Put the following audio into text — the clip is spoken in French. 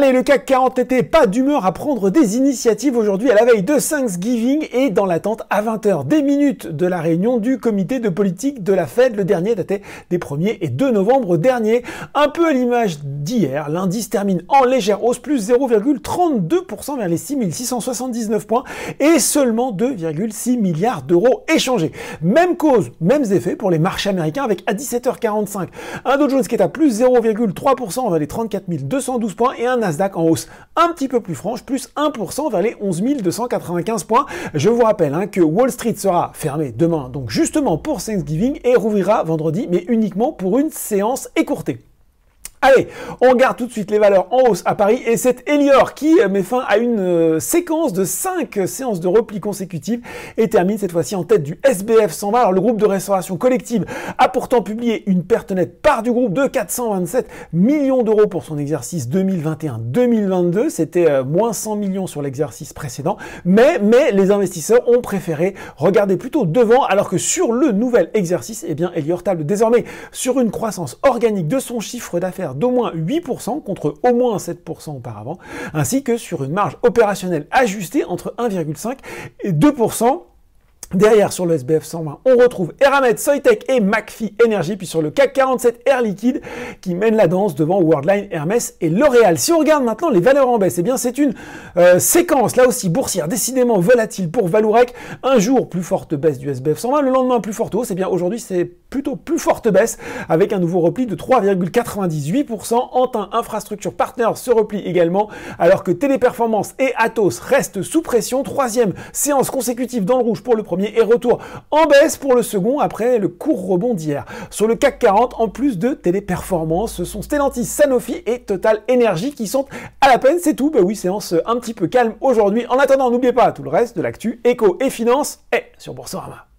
Allez, le CAC 40 n'était pas d'humeur à prendre des initiatives aujourd'hui à la veille de Thanksgiving et dans l'attente à 20h des minutes de la réunion du comité de politique de la Fed. Le dernier datait des 1er et 2 novembre dernier. Un peu à l'image d'hier, l'indice termine en légère hausse, plus 0,32% vers les 6679 points et seulement 2,6 milliards d'euros échangés. Même cause, mêmes effets pour les marchés américains avec à 17h45 un Dow Jones qui est à plus 0,3% vers les 34 212 points et un Nasdaq en hausse un petit peu plus franche, plus 1% vers les 11 295 points. Je vous rappelle que Wall Street sera fermé demain, donc justement pour Thanksgiving, et rouvrira vendredi, mais uniquement pour une séance écourtée. Allez, on regarde tout de suite les valeurs en hausse à Paris et c'est Elior qui met fin à une séquence de 5 séances de repli consécutives et termine cette fois-ci en tête du SBF 120. Alors le groupe de restauration collective a pourtant publié une perte nette part du groupe de 427 millions d'euros pour son exercice 2021-2022. C'était moins 100 millions sur l'exercice précédent, mais les investisseurs ont préféré regarder plutôt devant, alors que sur le nouvel exercice, eh bien Elior table désormais sur une croissance organique de son chiffre d'affaires d'au moins 8% contre au moins 7% auparavant, ainsi que sur une marge opérationnelle ajustée entre 1,5 et 2%. Derrière, sur le SBF 120, on retrouve Eramet, Soitec et McPhy Energy, puis sur le CAC 47, Air Liquide qui mène la danse devant Worldline, Hermès et L'Oréal. Si on regarde maintenant les valeurs en baisse, eh bien c'est une séquence, là aussi boursière, décidément volatile pour Vallourec. Un jour, plus forte baisse du SBF 120, le lendemain, plus forte hausse. Eh bien aujourd'hui, c'est plutôt plus forte baisse avec un nouveau repli de 3,98%. Antin Infrastructure Partners se replie également, alors que Téléperformance et Atos restent sous pression. Troisième séance consécutive dans le rouge pour le premier et retour en baisse pour le second après le court rebond d'hier. Sur le CAC 40, en plus de Téléperformance, ce sont Stellantis, Sanofi et Total Energy qui sont à la peine. C'est tout. Ben oui, séance un petit peu calme aujourd'hui. En attendant, n'oubliez pas tout le reste de l'actu éco et finance est sur Boursorama.